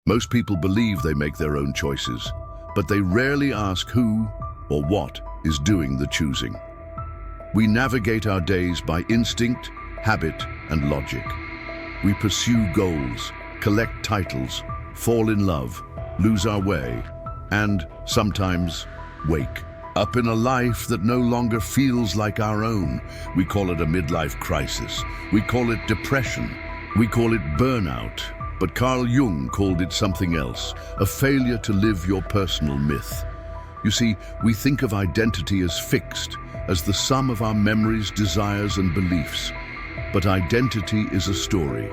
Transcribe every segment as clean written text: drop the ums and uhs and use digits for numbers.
Most people believe they make their own choices, but they rarely ask who or what is doing the choosing. We navigate our days by instinct, habit, and logic. We pursue goals, collect titles, fall in love, lose our way, and sometimes wake up in a life that no longer feels like our own. We call it a midlife crisis. We call it depression. We call it burnout. But Carl Jung called it something else, a failure to live your personal myth. You see, we think of identity as fixed, as the sum of our memories, desires, and beliefs. But identity is a story,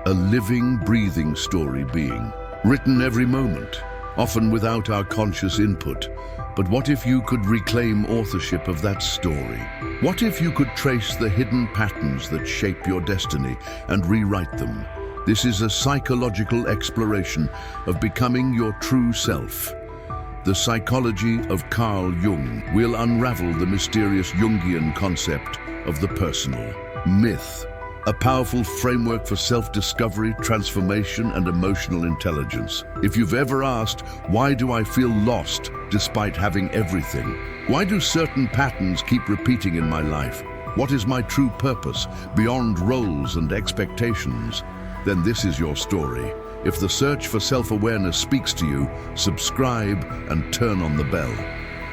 a living, breathing story being, written every moment, often without our conscious input. But what if you could reclaim authorship of that story? What if you could trace the hidden patterns that shape your destiny and rewrite them? This is a psychological exploration of becoming your true self. The psychology of Carl Jung will unravel the mysterious Jungian concept of the personal myth, a powerful framework for self-discovery, transformation, and emotional intelligence. If you've ever asked, why do I feel lost despite having everything? Why do certain patterns keep repeating in my life? What is my true purpose beyond roles and expectations? Then this is your story. If the search for self-awareness speaks to you, subscribe and turn on the bell.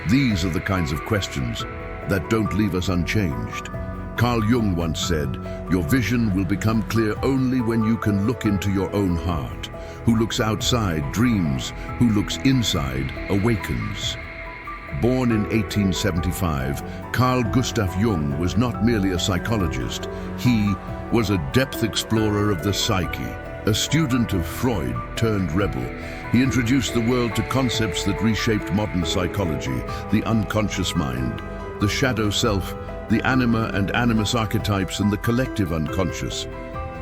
These are the kinds of questions that don't leave us unchanged. Carl Jung once said, your vision will become clear only when you can look into your own heart. Who looks outside dreams, who looks inside awakens. Born in 1875, Carl Gustav Jung was not merely a psychologist. He was a depth explorer of the psyche. A student of Freud turned rebel, he introduced the world to concepts that reshaped modern psychology: the unconscious mind, the shadow self, the anima and animus archetypes, and the collective unconscious.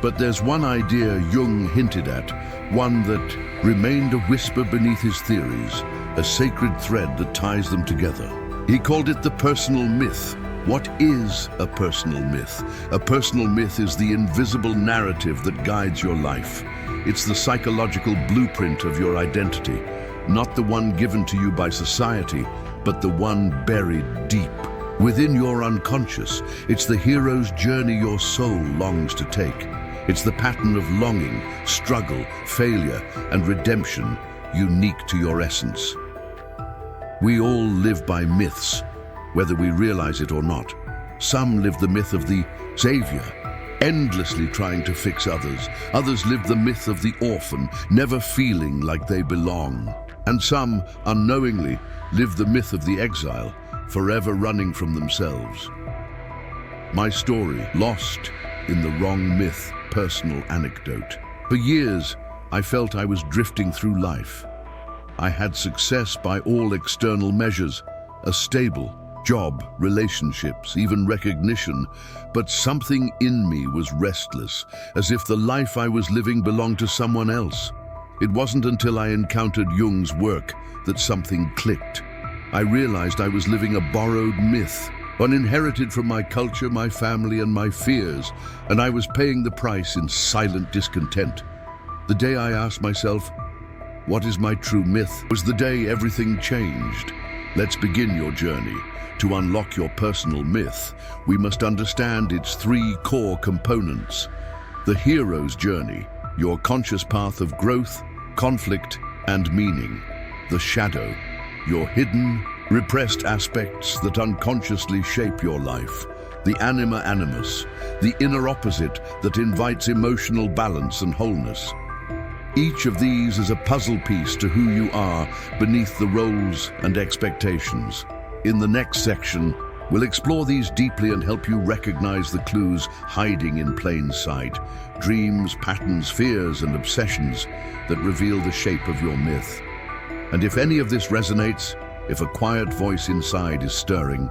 But there's one idea Jung hinted at, one that remained a whisper beneath his theories, a sacred thread that ties them together. He called it the personal myth. What is a personal myth? A personal myth is the invisible narrative that guides your life. It's the psychological blueprint of your identity, not the one given to you by society, but the one buried deep within your unconscious. It's the hero's journey your soul longs to take. It's the pattern of longing, struggle, failure, and redemption unique to your essence. We all live by myths, whether we realize it or not. Some live the myth of the savior, endlessly trying to fix others. Others live the myth of the orphan, never feeling like they belong. And some, unknowingly, live the myth of the exile, forever running from themselves. My story, lost in the wrong myth, personal anecdote. For years, I felt I was drifting through life. I had success by all external measures, a stable job, relationships, even recognition, but something in me was restless, as if the life I was living belonged to someone else. It wasn't until I encountered Jung's work that something clicked. I realized I was living a borrowed myth, one inherited from my culture, my family, and my fears, and I was paying the price in silent discontent. The day I asked myself, what is my true myth, was the day everything changed. Let's begin your journey. To unlock your personal myth, we must understand its three core components. The hero's journey, your conscious path of growth, conflict, and meaning. The shadow, your hidden, repressed aspects that unconsciously shape your life. The anima animus, the inner opposite that invites emotional balance and wholeness. Each of these is a puzzle piece to who you are beneath the roles and expectations. In the next section, we'll explore these deeply and help you recognize the clues hiding in plain sight. Dreams, patterns, fears, and obsessions that reveal the shape of your myth. And if any of this resonates, if a quiet voice inside is stirring,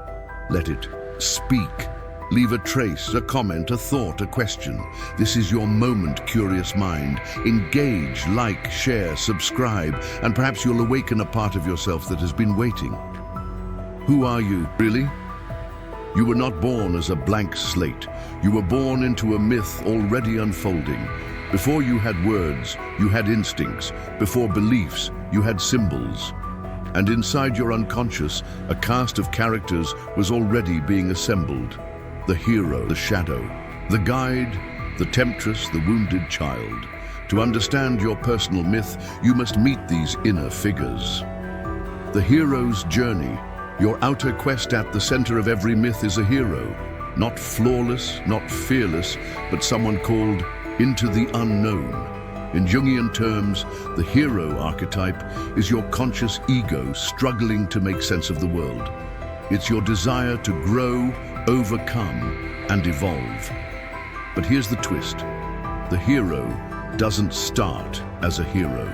let it speak. Leave a trace, a comment, a thought, a question. This is your moment, curious mind. Engage, like, share, subscribe, and perhaps you'll awaken a part of yourself that has been waiting. Who are you, really? You were not born as a blank slate. You were born into a myth already unfolding. Before you had words, you had instincts. Before beliefs, you had symbols. And inside your unconscious, a cast of characters was already being assembled. The hero, the shadow, the guide, the temptress, the wounded child. To understand your personal myth, you must meet these inner figures. The hero's journey, your outer quest. At the center of every myth is a hero. Not flawless, not fearless, but someone called into the unknown. In Jungian terms, the hero archetype is your conscious ego struggling to make sense of the world. It's your desire to grow, overcome, and evolve. But here's the twist. The hero doesn't start as a hero.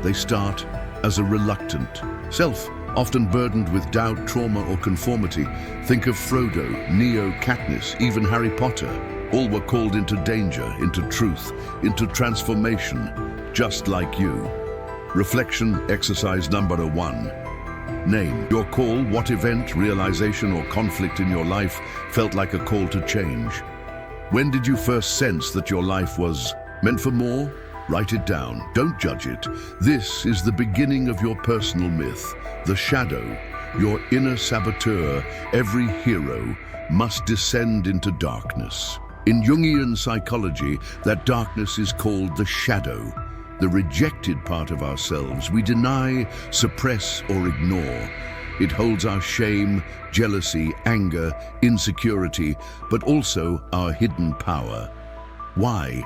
They start as a reluctant self, often burdened with doubt, trauma, or conformity. Think of Frodo, Neo, Katniss, even Harry Potter. All were called into danger, into truth, into transformation, just like you. Reflection exercise number 1. Name your call. What event, realization, or conflict in your life felt like a call to change? When did you first sense that your life was meant for more? Write it down. Don't judge it. This is the beginning of your personal myth. The shadow, your inner saboteur. Every hero must descend into darkness. In Jungian psychology, that darkness is called the shadow, the rejected part of ourselves we deny, suppress, or ignore. It holds our shame, jealousy, anger, insecurity, but also our hidden power. Why?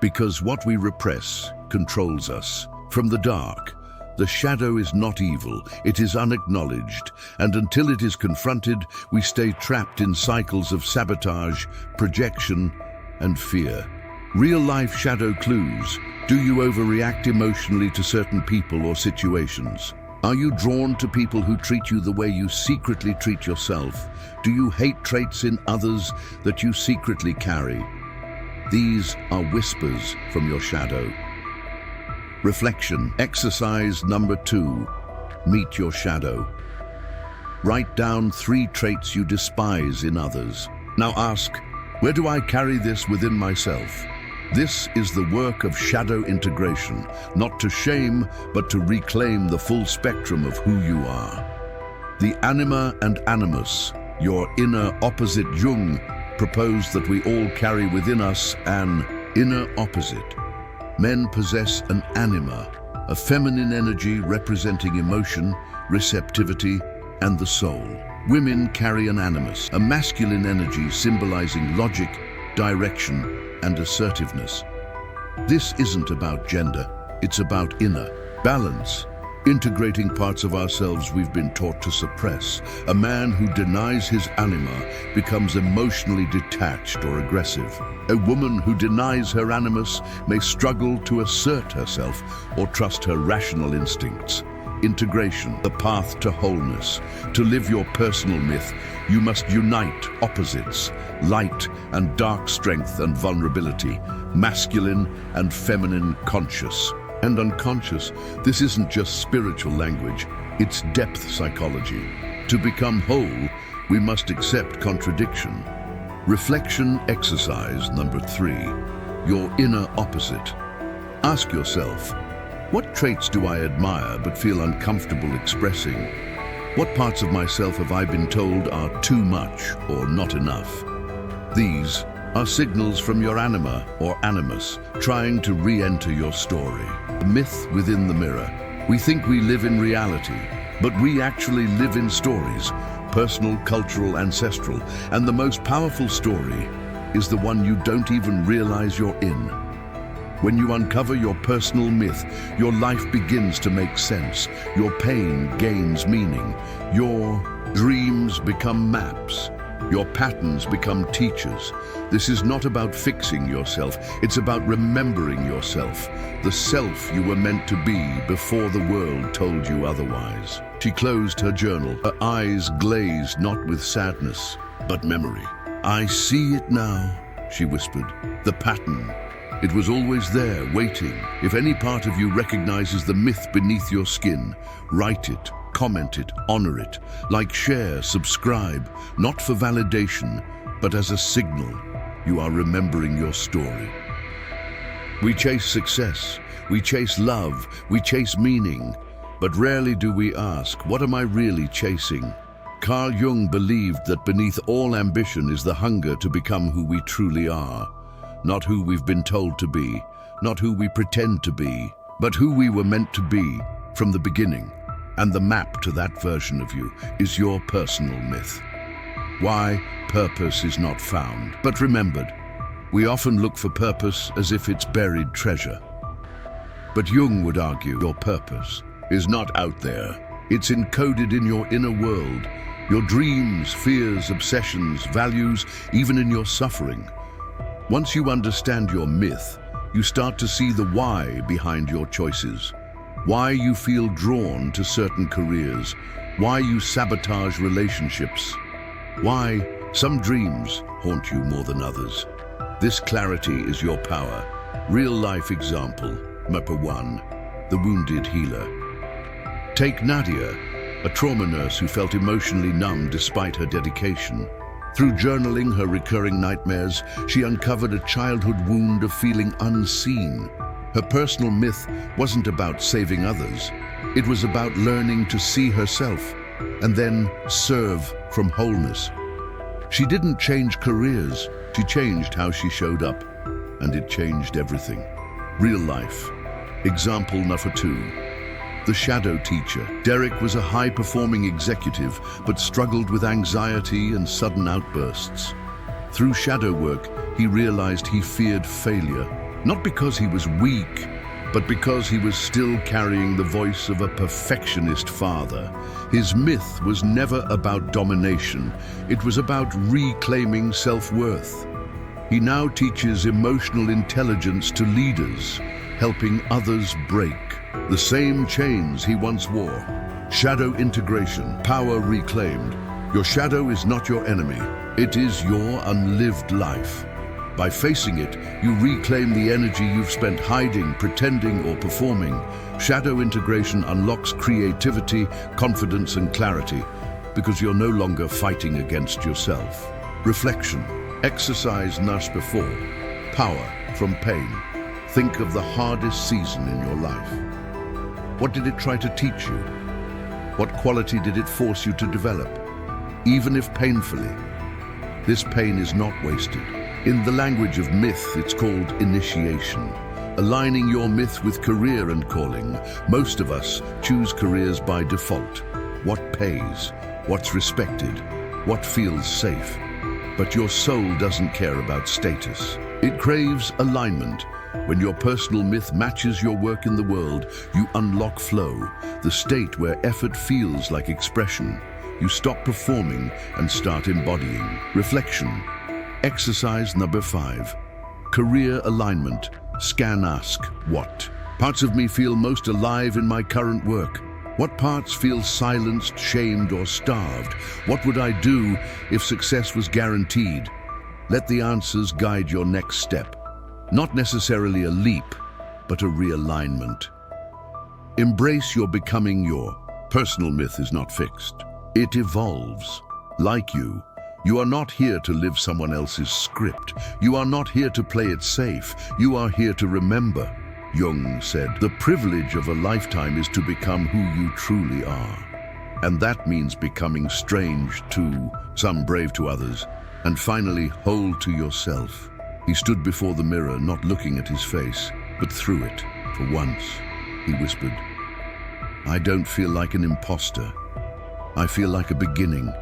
Because what we repress controls us. From the dark, the shadow is not evil, it is unacknowledged, and until it is confronted, we stay trapped in cycles of sabotage, projection, and fear. Real-life shadow clues. Do you overreact emotionally to certain people or situations? Are you drawn to people who treat you the way you secretly treat yourself? Do you hate traits in others that you secretly carry? These are whispers from your shadow. Reflection exercise number 2. Meet your shadow. Write down 3 traits you despise in others. Now ask, where do I carry this within myself? This is the work of shadow integration, not to shame, but to reclaim the full spectrum of who you are. The anima and animus, your inner opposite. Jung proposed that we all carry within us an inner opposite. Men possess an anima, a feminine energy representing emotion, receptivity, and the soul. Women carry an animus, a masculine energy symbolizing logic, direction, and assertiveness. This isn't about gender, it's about inner balance, integrating parts of ourselves we've been taught to suppress. A man who denies his anima becomes emotionally detached or aggressive. A woman who denies her animus may struggle to assert herself or trust her rational instincts. Integration, the path to wholeness. To live your personal myth, you must unite opposites, light and dark, strength and vulnerability, masculine and feminine, conscious and unconscious. This isn't just spiritual language, it's depth psychology. To become whole, we must accept contradiction. Reflection exercise number 3. Your inner opposite. Ask yourself, what traits do I admire but feel uncomfortable expressing? What parts of myself have I been told are too much or not enough? These are signals from your anima or animus trying to re-enter your story. A myth within the mirror. We think we live in reality, but we actually live in stories, personal, cultural, ancestral, and the most powerful story is the one you don't even realize you're in. When you uncover your personal myth, your life begins to make sense. Your pain gains meaning. Your dreams become maps. Your patterns become teachers. This is not about fixing yourself, it's about remembering yourself, the self you were meant to be before the world told you otherwise. She closed her journal, her eyes glazed not with sadness, but memory. I see it now, she whispered. The pattern. It was always there, waiting. If any part of you recognizes the myth beneath your skin, write it, comment it, honor it. Like, share, subscribe, not for validation, but as a signal you are remembering your story. We chase success, we chase love, we chase meaning, but rarely do we ask, what am I really chasing? Carl Jung believed that beneath all ambition is the hunger to become who we truly are. Not who we've been told to be, not who we pretend to be, but who we were meant to be from the beginning. And the map to that version of you is your personal myth. Why purpose is not found, but remembered. We often look for purpose as if it's buried treasure. But Jung would argue your purpose is not out there. It's encoded in your inner world, your dreams, fears, obsessions, values, even in your suffering. Once you understand your myth, you start to see the why behind your choices. Why you feel drawn to certain careers, why you sabotage relationships, why some dreams haunt you more than others. This clarity is your power. Real-life example, number 1, the wounded healer. Take Nadia, a trauma nurse who felt emotionally numb despite her dedication. Through journaling her recurring nightmares, she uncovered a childhood wound of feeling unseen. Her personal myth wasn't about saving others. It was about learning to see herself and then serve from wholeness. She didn't change careers, she changed how she showed up, and it changed everything. Real life. Example number 2. The shadow teacher. Derek was a high-performing executive, but struggled with anxiety and sudden outbursts. Through shadow work, he realized he feared failure, not because he was weak, but because he was still carrying the voice of a perfectionist father. His myth was never about domination. It was about reclaiming self-worth. He now teaches emotional intelligence to leaders, helping others break the same chains he once wore. Shadow integration, power reclaimed. Your shadow is not your enemy. It is your unlived life. By facing it, you reclaim the energy you've spent hiding, pretending, or performing. Shadow integration unlocks creativity, confidence, and clarity, because you're no longer fighting against yourself. Reflection. Exercise number 4. Power from pain. Think of the hardest season in your life. What did it try to teach you? What quality did it force you to develop? Even if painfully, this pain is not wasted. In the language of myth, it's called initiation. Aligning your myth with career and calling. Most of us choose careers by default. What pays? What's respected? What feels safe? But your soul doesn't care about status. It craves alignment. When your personal myth matches your work in the world, you unlock flow, the state where effort feels like expression. You stop performing and start embodying. Reflection. Exercise number 5. Career alignment. Scan ask, what? Parts of me feel most alive in my current work? What parts feel silenced, shamed, or starved? What would I do if success was guaranteed? Let the answers guide your next step. Not necessarily a leap, but a realignment. Embrace your becoming. Your personal myth is not fixed. It evolves. Like you are not here to live someone else's script. You are not here to play it safe. You are here to remember. Jung said, the privilege of a lifetime is to become who you truly are. And that means becoming strange to some, brave to others, and finally whole to yourself. He stood before the mirror, not looking at his face, but through it. For once, he whispered, I don't feel like an imposter. I feel like a beginning.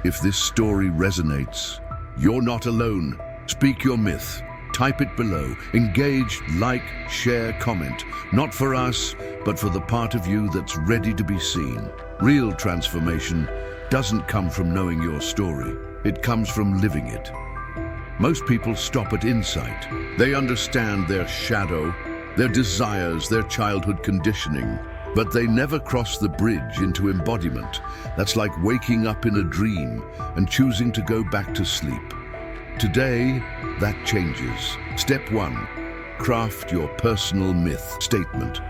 If this story resonates, you're not alone. Speak your myth. Type it below. Engage, like, share, comment. Not for us, but for the part of you that's ready to be seen. Real transformation doesn't come from knowing your story. It comes from living it. Most people stop at insight. They understand their shadow, their desires, their childhood conditioning, but they never cross the bridge into embodiment. That's like waking up in a dream and choosing to go back to sleep. Today, that changes. Step 1, craft your personal myth statement.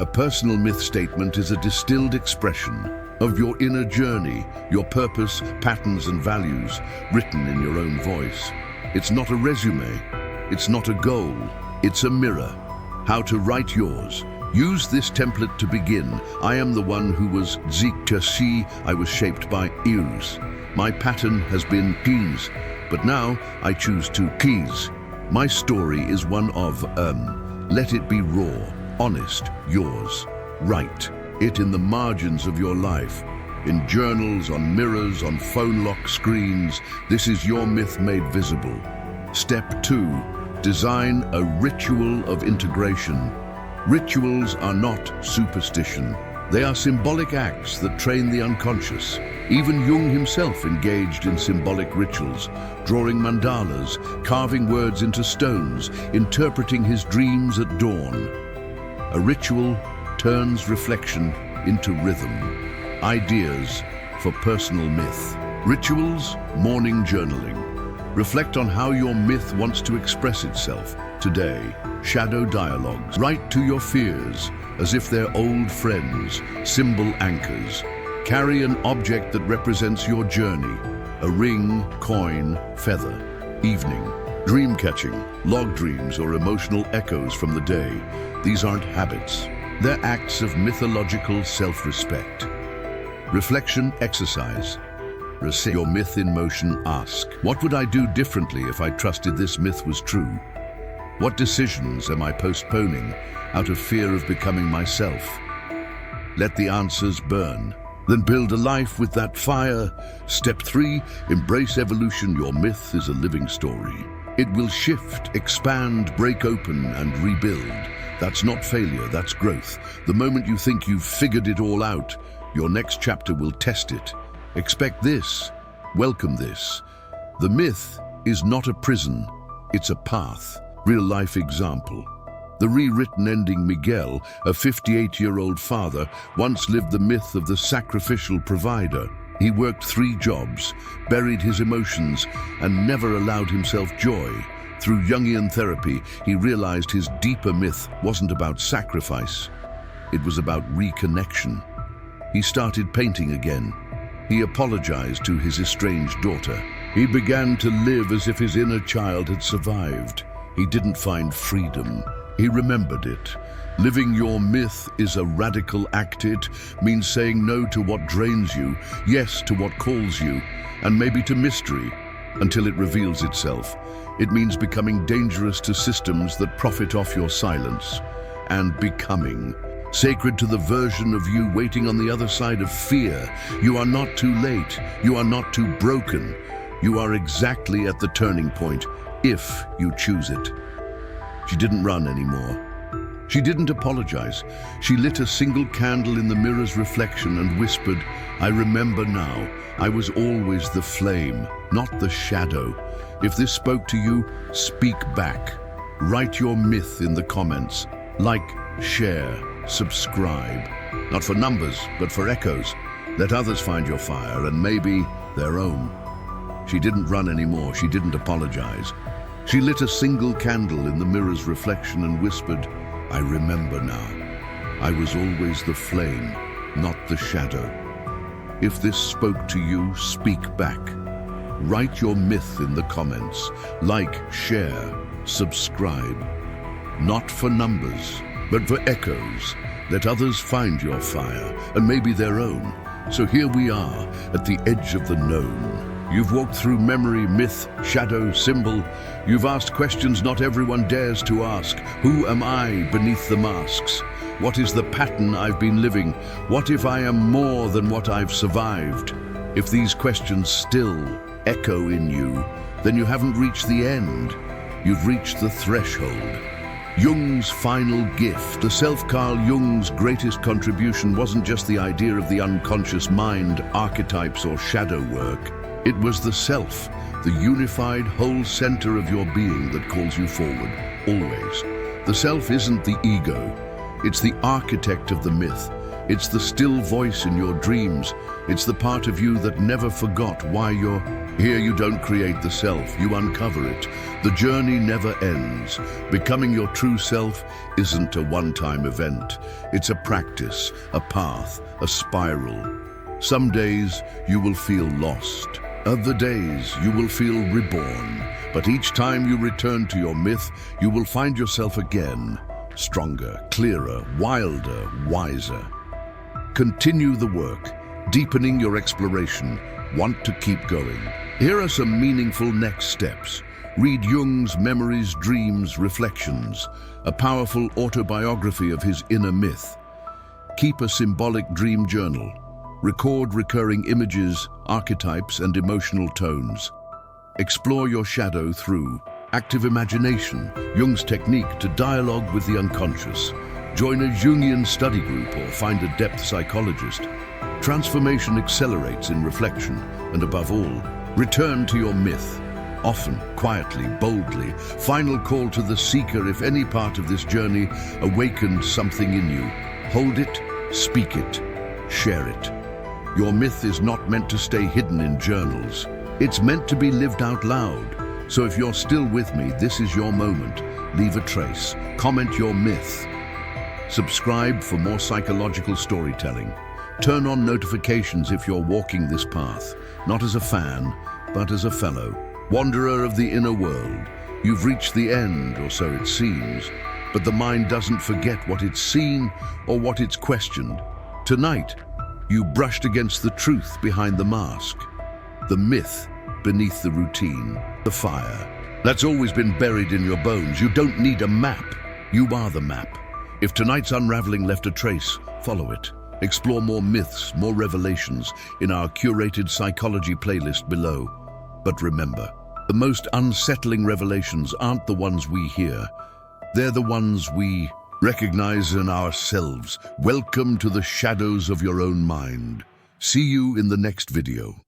A personal myth statement is a distilled expression of your inner journey, your purpose, patterns, and values, written in your own voice. It's not a resume, It's not a goal, it's a mirror. How to write yours. Use this template to begin. I am the one who was Zikasi. I was shaped by ears. My pattern has been keys, but now I choose to keys. My story is one of, let it be raw, honest, yours. Write it in the margins of your life. In journals, on mirrors, on phone lock screens. This is your myth made visible. Step 2. Design a ritual of integration. Rituals are not superstition. They are symbolic acts that train the unconscious. Even Jung himself engaged in symbolic rituals, drawing mandalas, carving words into stones, interpreting his dreams at dawn. A ritual turns reflection into rhythm. Ideas for personal myth. Rituals, morning journaling. Reflect on how your myth wants to express itself. Today, shadow dialogues. Write to your fears as if they're old friends, symbol anchors. Carry an object that represents your journey. A ring, coin, feather. Evening. Dream catching, log dreams or emotional echoes from the day. These aren't habits. They're acts of mythological self-respect. Reflection exercise. Receive your myth in motion. Ask, what would I do differently if I trusted this myth was true? What decisions am I postponing out of fear of becoming myself? Let the answers burn. Then build a life with that fire. Step 3, embrace evolution. Your myth is a living story. It will shift, expand, break open, and rebuild. That's not failure, that's growth. The moment you think you've figured it all out, your next chapter will test it. Expect this. Welcome this. The myth is not a prison, it's a path. Real-life example. The rewritten ending. Miguel, a 58-year-old father, once lived the myth of the sacrificial provider. He worked 3 jobs, buried his emotions, and never allowed himself joy. Through Jungian therapy, he realized his deeper myth wasn't about sacrifice. It was about reconnection. He started painting again. He apologized to his estranged daughter. He began to live as if his inner child had survived. He didn't find freedom. He remembered it. Living your myth is a radical act. It means saying no to what drains you, yes to what calls you, and maybe to mystery until it reveals itself. It means becoming dangerous to systems that profit off your silence, and becoming sacred to the version of you waiting on the other side of fear. You are not too late. You are not too broken. You are exactly at the turning point, if you choose it. She didn't run anymore. She didn't apologize. She lit a single candle in the mirror's reflection and whispered, I remember now. I was always the flame, not the shadow. If this spoke to you, speak back. Write your myth in the comments. Like, share, subscribe. Not for numbers, but for echoes. Let others find your fire and maybe their own. She didn't run anymore. She didn't apologize. She lit a single candle in the mirror's reflection and whispered, I remember now. I was always the flame, not the shadow. If this spoke to you, speak back. Write your myth in the comments. Like, share, subscribe. Not for numbers, but for echoes. Let others find your fire, and maybe their own. So here we are, at the edge of the known. You've walked through memory, myth, shadow, symbol. You've asked questions not everyone dares to ask. Who am I beneath the masks? What is the pattern I've been living? What if I am more than what I've survived? If these questions still echo in you, then you haven't reached the end. You've reached the threshold. Jung's final gift. The self. Carl Jung's greatest contribution wasn't just the idea of the unconscious mind, archetypes or shadow work. It was the self, the unified whole center of your being that calls you forward, always. The self isn't the ego. It's the architect of the myth. It's the still voice in your dreams. It's the part of you that never forgot why you're here. You don't create the self, you uncover it. The journey never ends. Becoming your true self isn't a one-time event. It's a practice, a path, a spiral. Some days you will feel lost. Other days you will feel reborn, but each time you return to your myth, you will find yourself again, stronger, clearer, wilder, wiser. Continue the work, deepening your exploration. Want to keep going? Here are some meaningful next steps. Read Jung's Memories, Dreams, Reflections, a powerful autobiography of his inner myth. Keep a symbolic dream journal. Record recurring images, archetypes, and emotional tones. Explore your shadow through active imagination, Jung's technique to dialogue with the unconscious. Join a Jungian study group or find a depth psychologist. Transformation accelerates in reflection, and above all, return to your myth. Often, quietly, boldly. Final call to the seeker: if any part of this journey awakened something in you, hold it, speak it, share it. Your myth is not meant to stay hidden in journals. It's meant to be lived out loud. So if you're still with me, this is your moment. Leave a trace. Comment your myth. Subscribe for more psychological storytelling. Turn on notifications if you're walking this path, not as a fan, but as a fellow wanderer of the inner world. You've reached the end, or so it seems, but the mind doesn't forget what it's seen or what it's questioned. Tonight, you brushed against the truth behind the mask, the myth beneath the routine, the fire that's always been buried in your bones. You don't need a map. You are the map. If tonight's unraveling left a trace, follow it. Explore more myths, more revelations in our curated psychology playlist below. But remember, the most unsettling revelations aren't the ones we hear. They're the ones we recognize in ourselves. Welcome to the shadows of your own mind. See you in the next video.